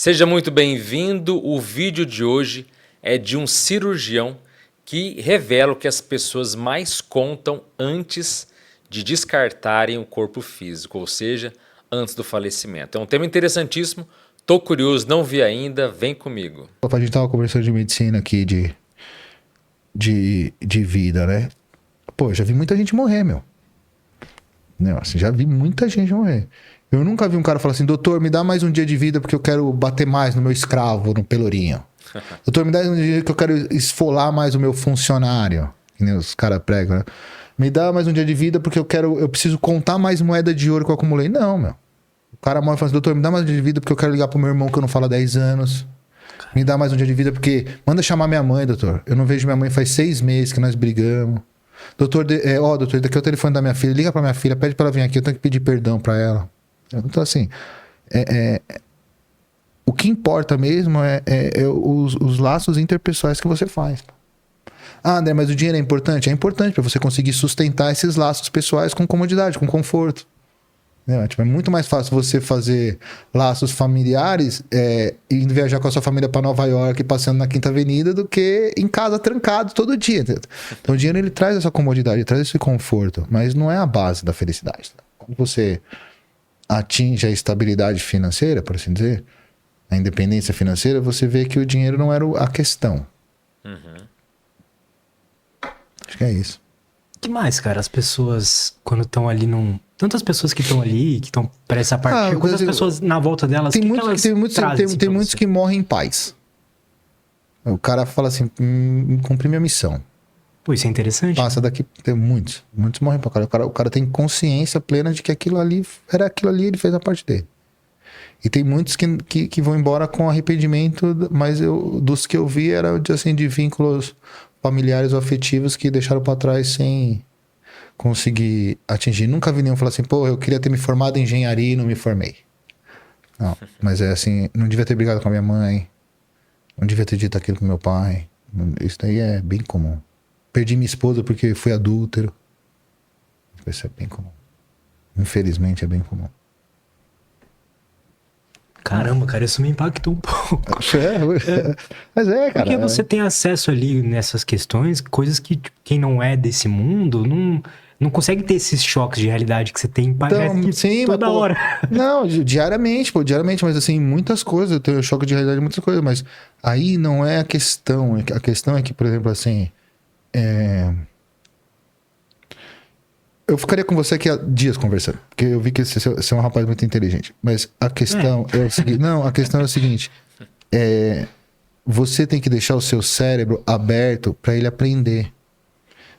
Seja muito bem-vindo. O vídeo de hoje é de um cirurgião que revela o que as pessoas mais contam antes de descartarem o corpo físico, ou seja, antes do falecimento. É um tema interessantíssimo. Tô curioso, não vi ainda, vem comigo. A gente tava conversando de medicina aqui, de vida, né? Pô, já vi muita gente morrer, meu. Não, assim, já vi muita gente morrer. Eu nunca vi um cara falar assim, doutor, me dá mais um dia de vida porque eu quero bater mais no meu escravo, no pelourinho. Doutor, me dá um dia que eu quero esfolar mais o meu funcionário. Que nem os caras pregam, né? Me dá mais um dia de vida porque eu preciso contar mais moeda de ouro que eu acumulei. Não, meu. O cara morre e fala assim, doutor, me dá mais um dia de vida porque eu quero ligar pro meu irmão que eu não falo há 10 anos. Me dá mais um dia de vida porque... Manda chamar minha mãe, doutor. Eu não vejo minha mãe faz 6 meses que nós brigamos. Doutor, doutor, daqui é o telefone da minha filha. Liga pra minha filha, pede pra ela vir aqui. Eu tenho que pedir perdão pra ela. Então, assim... o que importa mesmo é os laços interpessoais que você faz. Ah, André, mas o dinheiro é importante? É importante pra você conseguir sustentar esses laços pessoais com comodidade, com conforto. Tipo, é muito mais fácil você fazer laços familiares indo viajar com a sua família para Nova York, passeando na Quinta Avenida, do que em casa trancado todo dia. Entendeu? Então o dinheiro ele traz essa comodidade, ele traz esse conforto, mas não é a base da felicidade. Quando você atinge a estabilidade financeira, por assim dizer, a independência financeira, você vê que o dinheiro não era a questão. Acho que é isso. Que mais, cara? As pessoas, quando estão ali num... Tantas pessoas que estão ali, que estão prestes a partir, quantas pessoas na volta delas, tem muitos que morrem em paz. O cara fala assim, cumpri minha missão. Pô, isso é interessante. Passa daqui, tem muitos morrem pra cara. O cara tem consciência plena de que aquilo ali era aquilo ali, ele fez a parte dele. E tem muitos que vão embora com arrependimento, mas dos que eu vi era assim, de vínculos familiares ou afetivos que deixaram pra trás sem conseguir atingir. Nunca vi nenhum falar assim, pô, eu queria ter me formado em engenharia e não me formei. Não, mas é assim, não devia ter brigado com a minha mãe, não devia ter dito aquilo pro meu pai. Isso daí é bem comum. Perdi minha esposa porque fui adúltero. Isso é bem comum. Infelizmente é bem comum. Caramba, cara, isso me impactou um pouco. Mas cara. Porque você tem acesso ali nessas questões, coisas que tipo, quem não é desse mundo não consegue ter esses choques de realidade que você tem então, sim, toda mas, hora. Não, diariamente, mas assim, muitas coisas, eu tenho choque de realidade em muitas coisas, mas aí não é a questão. A questão é que, por exemplo, assim, eu ficaria com você aqui há dias conversando, porque eu vi que você é um rapaz muito inteligente. Mas a questão é o seguinte. Não, a questão é o seguinte. Você tem que deixar o seu cérebro aberto para ele aprender.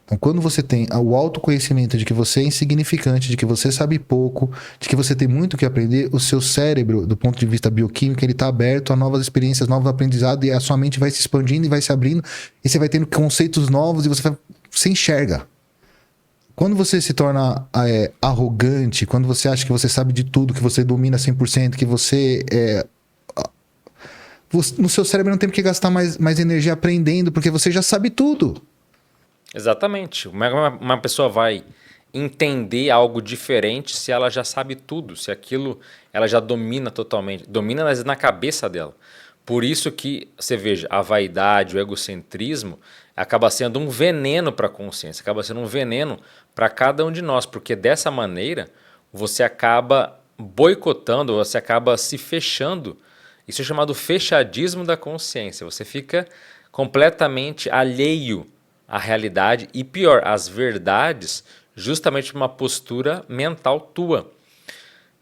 Então, quando você tem o autoconhecimento de que você é insignificante, de que você sabe pouco, de que você tem muito o que aprender, o seu cérebro, do ponto de vista bioquímico, ele está aberto a novas experiências, novos aprendizados, e a sua mente vai se expandindo e vai se abrindo, e você vai tendo conceitos novos e você enxerga. Quando você se torna arrogante, quando você acha que você sabe de tudo, que você domina 100%, que no seu cérebro não tem que gastar mais energia aprendendo, porque você já sabe tudo. Exatamente. Uma pessoa vai entender algo diferente se ela já sabe tudo, se aquilo ela já domina totalmente, domina mas na cabeça dela. Por isso que você veja, a vaidade, o egocentrismo acaba sendo um veneno para a consciência, acaba sendo um veneno para cada um de nós, porque dessa maneira você acaba boicotando, você acaba se fechando. Isso é chamado fechadismo da consciência. Você fica completamente alheio a realidade e pior, as verdades, justamente uma postura mental tua.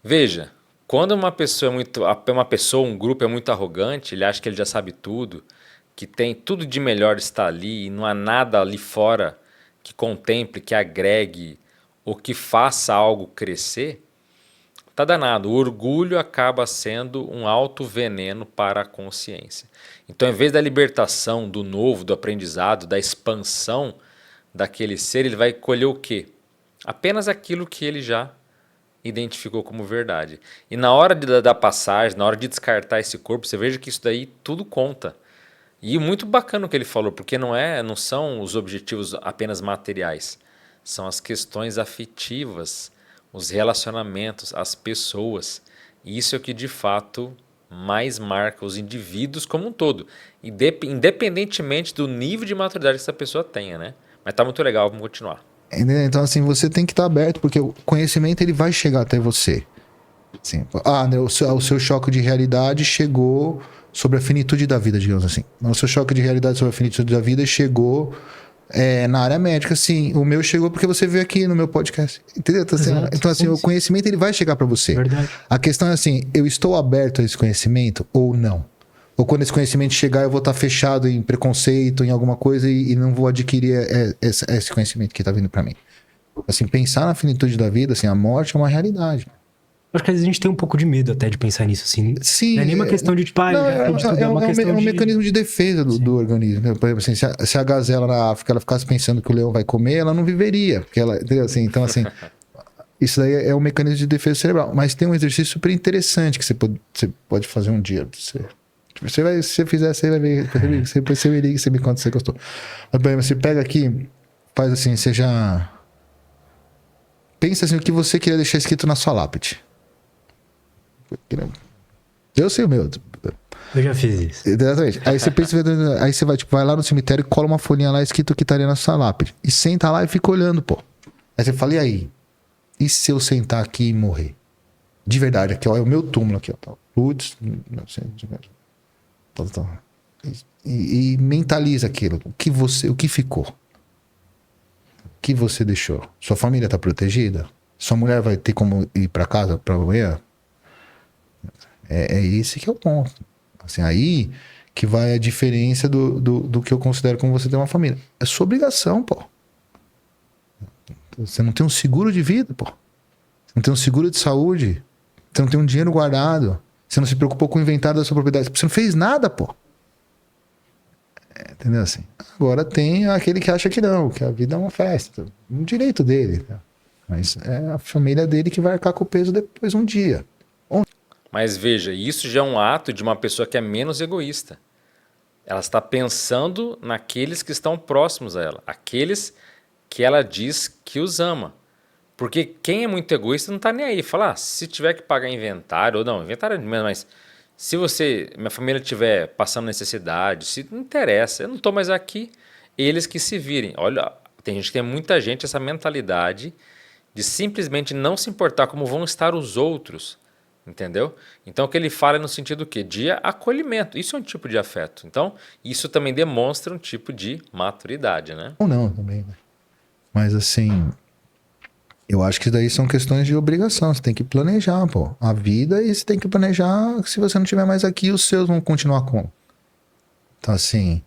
Veja, quando um grupo é muito arrogante, ele acha que ele já sabe tudo, que tem tudo de melhor está ali e não há nada ali fora que contemple, que agregue ou que faça algo crescer, tá danado. O orgulho acaba sendo um alto veneno para a consciência. Então, em vez da libertação, do novo, do aprendizado, da expansão daquele ser, ele vai colher o quê? Apenas aquilo que ele já identificou como verdade. E na hora da passagem, na hora de descartar esse corpo, você veja que isso daí tudo conta. E muito bacana o que ele falou, porque não são os objetivos apenas materiais, são as questões afetivas, os relacionamentos, as pessoas. E isso é o que de fato mais marca os indivíduos como um todo, independentemente do nível de maturidade que essa pessoa tenha, né? Mas tá muito legal, vamos continuar. Entendeu? Então, assim, você tem que estar aberto, porque o conhecimento ele vai chegar até você. Assim, né, o seu choque de realidade chegou sobre a finitude da vida, digamos assim. O seu choque de realidade sobre a finitude da vida chegou na área médica, sim. O meu chegou porque você veio aqui no meu podcast. Entendeu? Então, assim, o conhecimento ele vai chegar para você. Verdade. A questão é assim, eu estou aberto a esse conhecimento ou não? Ou quando esse conhecimento chegar, eu vou estar fechado em preconceito, em alguma coisa e não vou adquirir esse conhecimento que está vindo para mim. Assim, pensar na finitude da vida, assim, a morte é uma realidade. Acho que às vezes a gente tem um pouco de medo até de pensar nisso, assim. Sim. Não é nenhuma questão de, tipo, é um mecanismo de defesa do organismo. Né? Por exemplo, assim, se a gazela na África ela ficasse pensando que o leão vai comer, ela não viveria. Porque ela, entendeu? Assim, então, assim, isso daí é um mecanismo de defesa cerebral. Mas tem um exercício super interessante que você pode fazer um dia. Se você fizer, você vai ver. Você me liga e você me conta se você gostou. Mas, por exemplo, você pega aqui, faz assim, você já... Pensa assim, o que você queria deixar escrito na sua lápide. Eu sei o meu. Eu já fiz isso. Exatamente. Aí você pensa, aí você vai lá no cemitério e cola uma folhinha lá escrito o que estaria na sua lápide. E senta lá e fica olhando, pô. Aí você fala, e aí? E se eu sentar aqui e morrer? De verdade, aqui, ó, é o meu túmulo aqui, ó. Putz, não sei. E mentaliza aquilo. O que ficou? O que você deixou? Sua família tá protegida? Sua mulher vai ter como ir pra casa pra amanhã? É esse que é o ponto. Assim, aí que vai a diferença do que eu considero como você ter uma família. É sua obrigação, pô. Você não tem um seguro de vida, pô. Você não tem um seguro de saúde. Você não tem um dinheiro guardado. Você não se preocupou com o inventário da sua propriedade. Você não fez nada, pô. Entendeu assim? Agora tem aquele que acha que não, que a vida é uma festa. Um direito dele. Tá? Mas é a família dele que vai arcar com o peso depois um dia. Mas veja, isso já é um ato de uma pessoa que é menos egoísta. Ela está pensando naqueles que estão próximos a ela, aqueles que ela diz que os ama. Porque quem é muito egoísta não está nem aí. Fala, se tiver que pagar inventário, ou não, inventário é mesmo, mas se minha família estiver passando necessidade, se não interessa, eu não estou mais aqui, eles que se virem. Olha, tem muita gente essa mentalidade de simplesmente não se importar como vão estar os outros. Entendeu? Então o que ele fala é no sentido do quê? De acolhimento. Isso é um tipo de afeto. Então, isso também demonstra um tipo de maturidade, né? Ou não, também. Né? Mas assim, eu acho que daí são questões de obrigação. Você tem que planejar, pô. A vida e você tem que planejar. Se você não estiver mais aqui, os seus vão continuar como? Então, assim,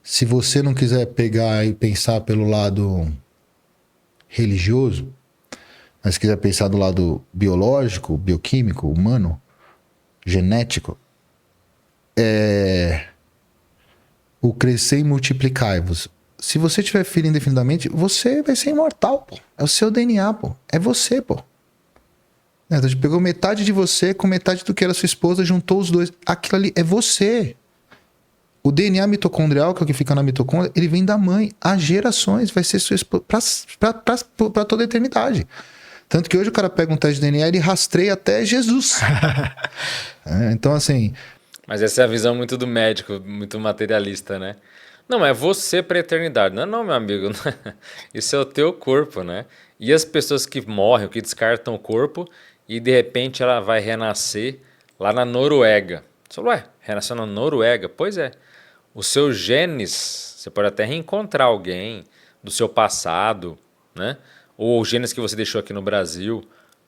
se você não quiser pegar e pensar pelo lado religioso, mas se quiser pensar do lado biológico, bioquímico, humano, genético, o crescer e multiplicar-vos. Se você tiver filho indefinidamente, você vai ser imortal, pô. É o seu DNA, pô. É você, pô. Então, você pegou metade de você com metade do que era sua esposa, juntou os dois. Aquilo ali é você. O DNA mitocondrial, que é o que fica na mitocôndria, ele vem da mãe. Há gerações, vai ser sua esposa pra toda a eternidade. Tanto que hoje o cara pega um teste de DNA e ele rastreia até Jesus. Então, assim... Mas essa é a visão muito do médico, muito materialista, né? Não, é você para a eternidade. Não, meu amigo. Isso é o teu corpo, né? E as pessoas que morrem, que descartam o corpo e de repente ela vai renascer lá na Noruega. Você falou, renasceu na Noruega? Pois é. Os seus genes, você pode até reencontrar alguém do seu passado, né? Ou genes que você deixou aqui no Brasil,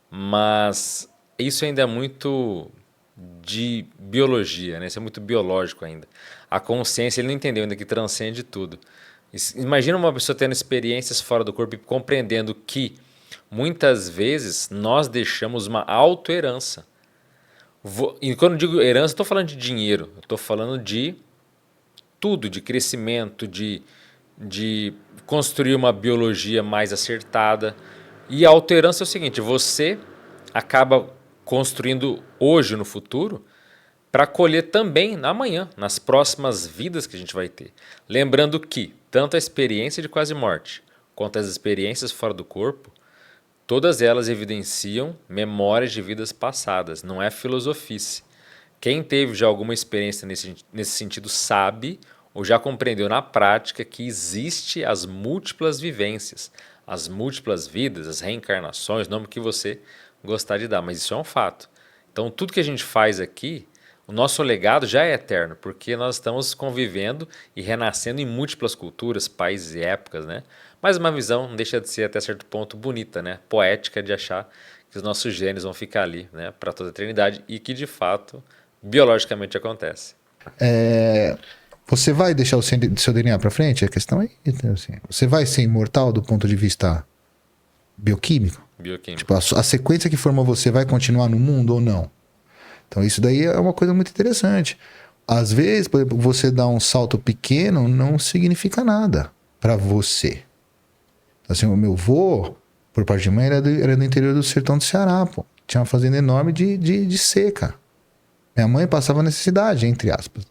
mas isso ainda é muito de biologia, né? Isso é muito biológico ainda. A consciência, ele não entendeu ainda que transcende tudo. Imagina uma pessoa tendo experiências fora do corpo e compreendendo que muitas vezes nós deixamos uma auto-herança. E quando eu digo herança, estou falando de dinheiro, estou falando de tudo, de crescimento, de construir uma biologia mais acertada. E a autoherança é o seguinte, você acaba construindo hoje no futuro para colher também amanhã, nas próximas vidas que a gente vai ter. Lembrando que tanto a experiência de quase morte quanto as experiências fora do corpo Todas elas evidenciam memórias de vidas passadas, não é filosofice. Quem teve já alguma experiência nesse sentido sabe ou já compreendeu na prática que existe as múltiplas vivências, as múltiplas vidas, as reencarnações, nome que você gostar de dar, mas isso é um fato. Então tudo que a gente faz aqui, o nosso legado já é eterno, porque nós estamos convivendo e renascendo em múltiplas culturas, países e épocas, né? Mas uma visão não deixa de ser até certo ponto bonita, né? Poética de achar que os nossos genes vão ficar ali, né? Para toda a eternidade e que de fato, biologicamente acontece. Você vai deixar o seu DNA pra frente? A questão é, então, assim, você vai ser imortal do ponto de vista bioquímico? Bioquímico. Tipo, a sequência que formou você vai continuar no mundo ou não? Então isso daí é uma coisa muito interessante. Às vezes, por exemplo, você dar um salto pequeno não significa nada pra você. Assim, o meu avô, por parte de mãe, era do interior do sertão do Ceará, pô. Tinha uma fazenda enorme de seca. Minha mãe passava necessidade, entre aspas.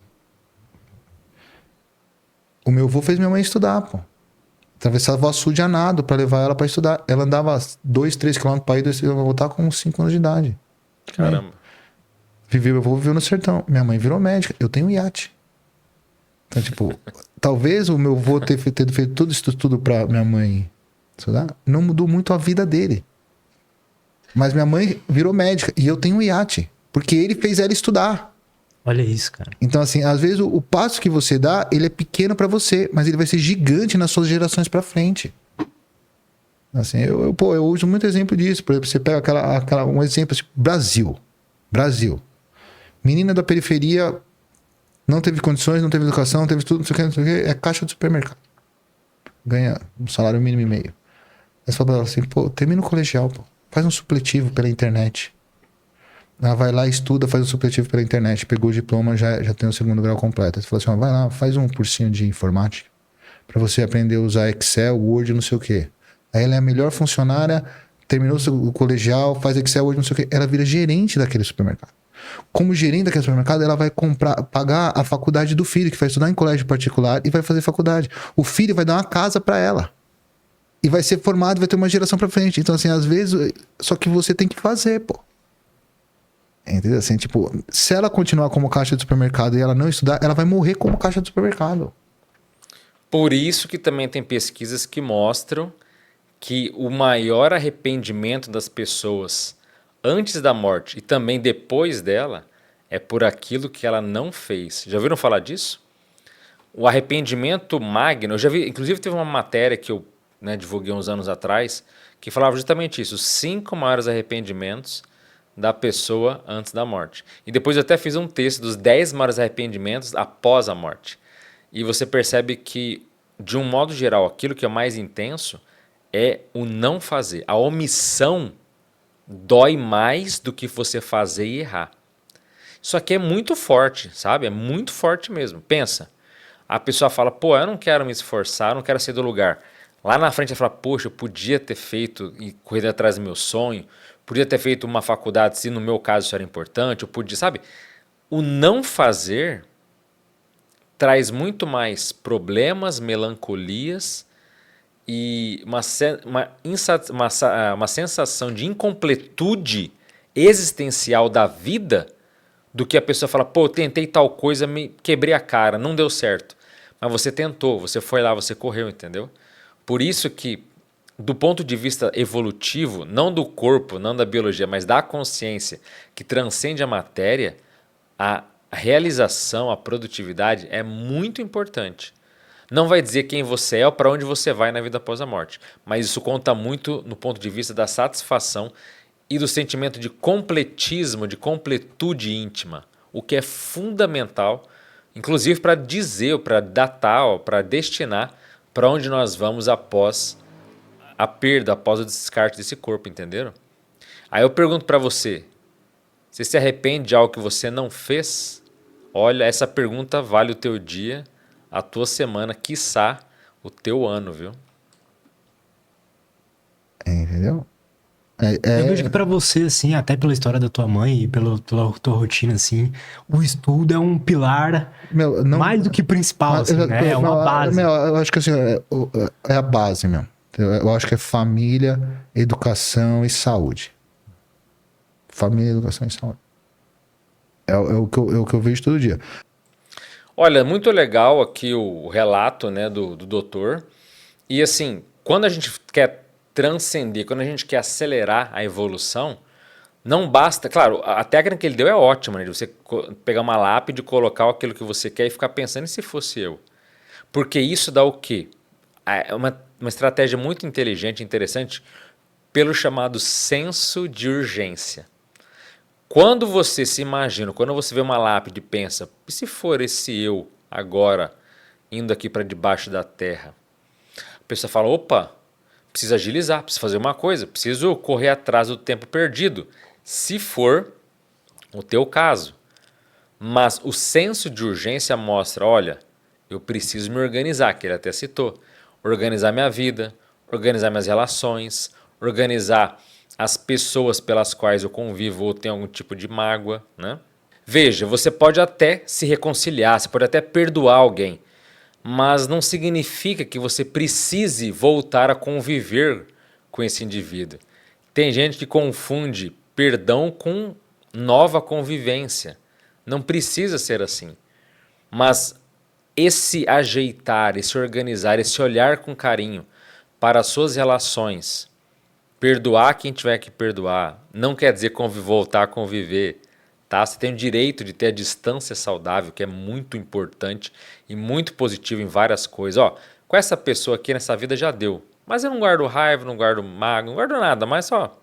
O meu avô fez minha mãe estudar, pô. Atravessava o açude a nado pra levar ela pra estudar. Ela andava 2, 3 quilômetros pra ir, 2 quilômetros pra voltar com 5 anos de idade. Caramba. Meu avô viveu no sertão. Minha mãe virou médica. Eu tenho iate. Então, tipo, talvez o meu avô ter feito todo isso tudo pra minha mãe estudar, não mudou muito a vida dele. Mas minha mãe virou médica e eu tenho iate. Porque ele fez ela estudar. Olha isso, cara. Então, assim, às vezes o passo que você dá, ele é pequeno pra você, mas ele vai ser gigante nas suas gerações pra frente. Assim, eu uso muito exemplo disso. Por exemplo, você pega um exemplo, tipo, Brasil. Menina da periferia, não teve condições, não teve educação, não teve tudo, não sei o que, é caixa de supermercado. Ganha um salário mínimo e meio. Aí você fala pra ela assim, pô, termina o colegial, pô. Faz um supletivo pela internet. Ela vai lá, estuda, faz um supletivo pela internet, pegou o diploma, já tem o 2º grau completo. Aí você fala assim, ó, vai lá, faz um cursinho de informática pra você aprender a usar Excel, Word, não sei o quê. Aí ela é a melhor funcionária, terminou o colegial, faz Excel, Word, não sei o quê. Ela vira gerente daquele supermercado. Como gerente daquele supermercado, ela vai pagar a faculdade do filho, que vai estudar em colégio particular e vai fazer faculdade. O filho vai dar uma casa pra ela. E vai ser formado, vai ter uma geração pra frente. Então, assim, às vezes, só que você tem que fazer, pô. Entendeu? Assim, tipo, se ela continuar como caixa de supermercado e ela não estudar, ela vai morrer como caixa de supermercado. Por isso que também tem pesquisas que mostram que o maior arrependimento das pessoas antes da morte e também depois dela é por aquilo que ela não fez. Já ouviram falar disso? O arrependimento magno, eu já vi, inclusive teve uma matéria que eu divulguei uns anos atrás, que falava justamente isso, os 5 maiores arrependimentos da pessoa antes da morte. E depois eu até fiz um texto dos 10 maiores arrependimentos após a morte. E você percebe que, de um modo geral, aquilo que é mais intenso é o não fazer. A omissão dói mais do que você fazer e errar. Isso aqui é muito forte, sabe? É muito forte mesmo. Pensa, a pessoa fala, pô, eu não quero me esforçar, eu não quero sair do lugar. Lá na frente ela fala, poxa, eu podia ter feito e corrido atrás do meu sonho, podia ter feito uma faculdade se no meu caso isso era importante, eu podia, sabe? O não fazer traz muito mais problemas, melancolias e uma sensação de incompletude existencial da vida do que a pessoa fala, pô, eu tentei tal coisa, me quebrei a cara, não deu certo. Mas você tentou, você foi lá, você correu, entendeu? Por isso que, do ponto de vista evolutivo, não do corpo, não da biologia, mas da consciência que transcende a matéria, a realização, a produtividade é muito importante. Não vai dizer quem você é ou para onde você vai na vida após a morte, mas isso conta muito no ponto de vista da satisfação e do sentimento de completismo, de completude íntima, o que é fundamental, inclusive para dizer, para datar, para destinar para onde nós vamos após a perda, após o descarte desse corpo, entenderam? Aí eu pergunto para você, você se arrepende de algo que você não fez? Olha, essa pergunta vale o teu dia, a tua semana, quiçá o teu ano, viu? Entendeu? Eu vejo que pra você, assim, até pela história da tua mãe e pela tua rotina, assim, o estudo é um pilar mais do que principal, assim, né? É uma base. Eu acho que assim, é a base mesmo. Eu acho que é família, educação e saúde. Família, educação e saúde. É o que eu vejo todo dia. Olha, muito legal aqui o relato, né, do doutor. E assim, quando a gente quer transcender, quando a gente quer acelerar a evolução, não basta, claro, a técnica que ele deu é ótima, né, de você pegar uma lápide, colocar aquilo que você quer e ficar pensando, e se fosse eu? Porque isso dá o quê? É uma estratégia muito inteligente e interessante pelo chamado senso de urgência. Quando você se imagina, quando você vê uma lápide e pensa, e se for esse eu agora indo aqui para debaixo da terra? A pessoa fala, opa, preciso agilizar, preciso fazer uma coisa, preciso correr atrás do tempo perdido, se for o teu caso. Mas o senso de urgência mostra, olha, eu preciso me organizar, que ele até citou, organizar minha vida, organizar minhas relações, organizar as pessoas pelas quais eu convivo ou tenho algum tipo de mágoa, né? Veja, você pode até se reconciliar, você pode até perdoar alguém, mas não significa que você precise voltar a conviver com esse indivíduo. Tem gente que confunde perdão com nova convivência. Não precisa ser assim. Mas esse ajeitar, esse organizar, esse olhar com carinho para as suas relações, perdoar quem tiver que perdoar, não quer dizer voltar a conviver. Tá? Você tem o direito de ter a distância saudável, que é muito importante e muito positivo em várias coisas. Ó, com essa pessoa aqui nessa vida já deu. Mas eu não guardo raiva, não guardo mágoa, não guardo nada. Mas só,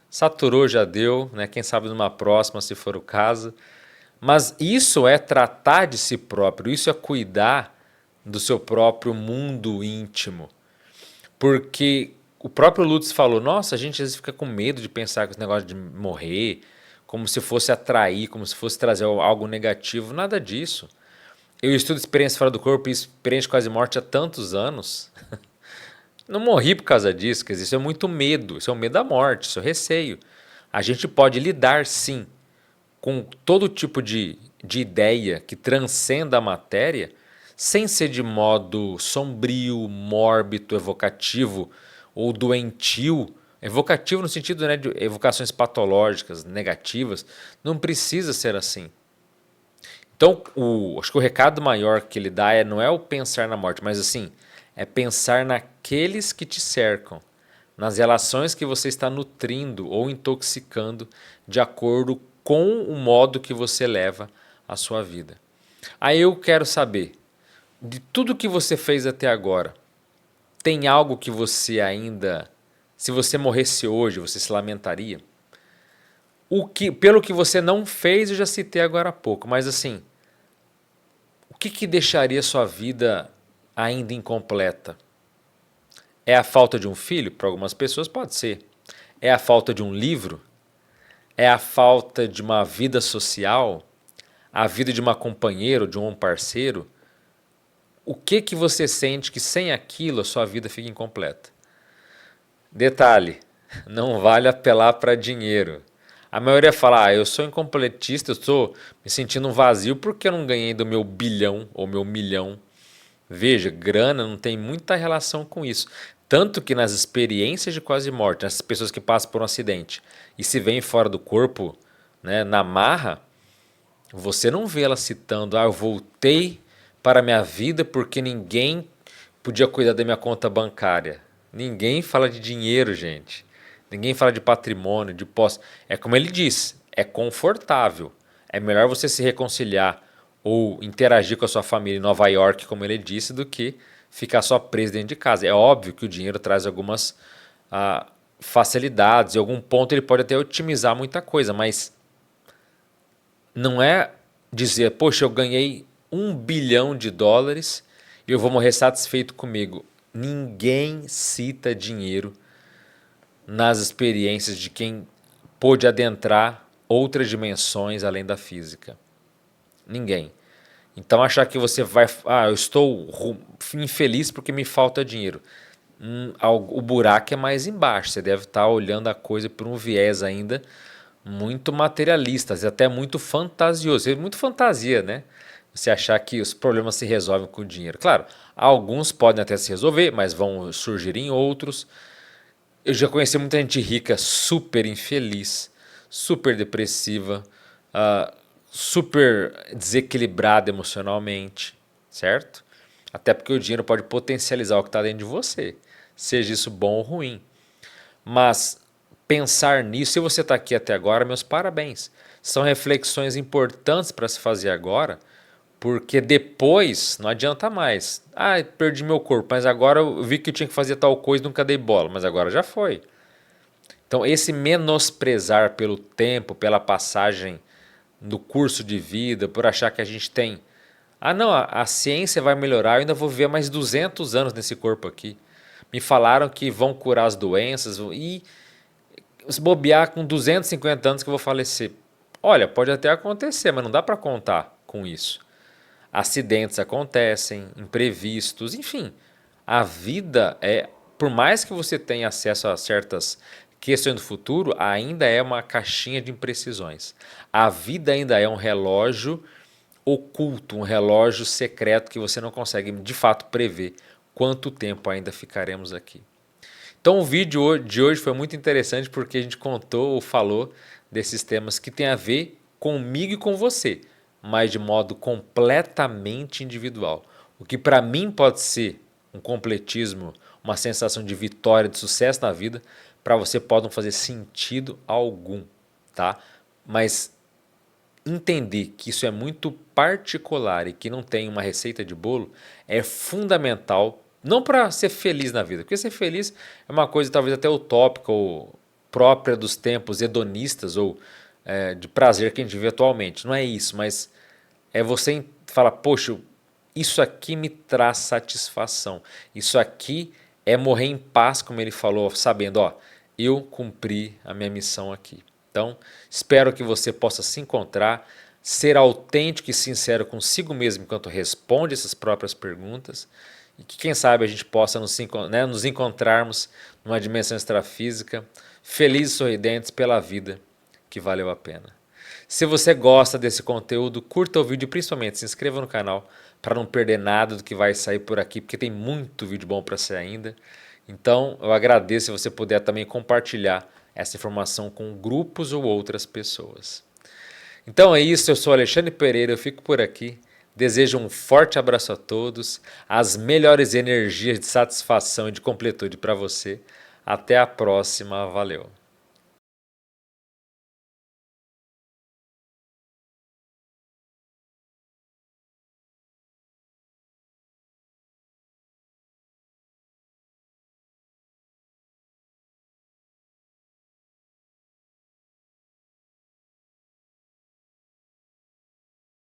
saturou, já deu. Né? Quem sabe numa próxima, se for o caso. Mas isso é tratar de si próprio. Isso é cuidar do seu próprio mundo íntimo. Porque o próprio Lutz falou, nossa, a gente às vezes fica com medo de pensar com esse negócio de morrer, como se fosse atrair, como se fosse trazer algo negativo. Nada disso. Eu estudo experiência fora do corpo e experiência de quase morte há tantos anos. Não morri por causa disso, quer dizer, isso é muito medo, isso é o medo da morte, isso é o receio. A gente pode lidar sim com todo tipo de ideia que transcenda a matéria, sem ser de modo sombrio, mórbido, evocativo ou doentio. Evocativo no sentido, né, de evocações patológicas, negativas, não precisa ser assim. Então, acho que o recado maior que ele dá não é o pensar na morte, mas assim, é pensar naqueles que te cercam, nas relações que você está nutrindo ou intoxicando de acordo com o modo que você leva a sua vida. Aí eu quero saber, de tudo que você fez até agora, tem algo que você ainda, se você morresse hoje, você se lamentaria? Pelo que você não fez, eu já citei agora há pouco, mas assim, o que deixaria sua vida ainda incompleta? É a falta de um filho? Para algumas pessoas pode ser. É a falta de um livro? É a falta de uma vida social? A vida de uma companheira ou de um parceiro? O que você sente que sem aquilo a sua vida fica incompleta? Detalhe, não vale apelar para dinheiro. A maioria fala, eu sou incompletista, eu estou me sentindo um vazio porque eu não ganhei do meu bilhão ou meu milhão. Veja, grana não tem muita relação com isso. Tanto que nas experiências de quase morte, nessas pessoas que passam por um acidente e se veem fora do corpo, né, na marra, você não vê ela citando, eu voltei para a minha vida porque ninguém podia cuidar da minha conta bancária. Ninguém fala de dinheiro, gente. Ninguém fala de patrimônio, de posse. É como ele diz, é confortável. É melhor você se reconciliar ou interagir com a sua família em Nova York, como ele disse, do que ficar só preso dentro de casa. É óbvio que o dinheiro traz algumas facilidades, em algum ponto ele pode até otimizar muita coisa, mas não é dizer, poxa, eu ganhei $1 bilhão e eu vou morrer satisfeito comigo. Ninguém cita dinheiro nas experiências de quem pôde adentrar outras dimensões além da física. Ninguém. Então achar que você vai... eu estou infeliz porque me falta dinheiro. O buraco é mais embaixo. Você deve estar olhando a coisa por um viés ainda muito materialista, até muito fantasioso. É muito fantasia, né? você achar que os problemas se resolvem com o dinheiro. Claro, alguns podem até se resolver, mas vão surgir em outros. Eu já conheci muita gente rica super infeliz, super depressiva, super desequilibrada emocionalmente, certo? Até porque o dinheiro pode potencializar o que está dentro de você, seja isso bom ou ruim. Mas pensar nisso, se você está aqui até agora, meus parabéns. São reflexões importantes para se fazer agora, porque depois não adianta mais. Ah, perdi meu corpo, mas agora eu vi que eu tinha que fazer tal coisa e nunca dei bola, mas agora já foi. Então, esse menosprezar pelo tempo, pela passagem do curso de vida, por achar que a gente tem. Ah, não, a ciência vai melhorar, eu ainda vou viver mais 200 anos nesse corpo aqui. Me falaram que vão curar as doenças e se bobear com 250 anos que eu vou falecer. Olha, pode até acontecer, mas não dá para contar com isso. Acidentes acontecem, imprevistos, enfim. A vida é, por mais que você tenha acesso a certas questões do futuro, ainda é uma caixinha de imprecisões. A vida ainda é um relógio oculto, um relógio secreto que você não consegue de fato prever quanto tempo ainda ficaremos aqui. Então o vídeo de hoje foi muito interessante porque a gente contou ou falou desses temas que tem a ver comigo e com você, mas de modo completamente individual. O que para mim pode ser um completismo, uma sensação de vitória, de sucesso na vida, para você pode não fazer sentido algum, tá? Mas entender que isso é muito particular e que não tem uma receita de bolo é fundamental, não para ser feliz na vida, porque ser feliz é uma coisa talvez até utópica ou própria dos tempos hedonistas ou de prazer que a gente vive atualmente. Não é isso, mas é você falar, poxa, isso aqui me traz satisfação, isso aqui é morrer em paz, como ele falou, sabendo, ó, eu cumpri a minha missão aqui. Então, espero que você possa se encontrar, ser autêntico e sincero consigo mesmo enquanto responde essas próprias perguntas e que, quem sabe, a gente possa nos encontrarmos numa dimensão extrafísica, felizes e sorridentes pela vida que valeu a pena. Se você gosta desse conteúdo, curta o vídeo e principalmente se inscreva no canal para não perder nada do que vai sair por aqui, porque tem muito vídeo bom para sair ainda. Então, eu agradeço se você puder também compartilhar essa informação com grupos ou outras pessoas. Então é isso, eu sou Alexandre Pereira, eu fico por aqui. Desejo um forte abraço a todos, as melhores energias de satisfação e de completude para você. Até a próxima, valeu!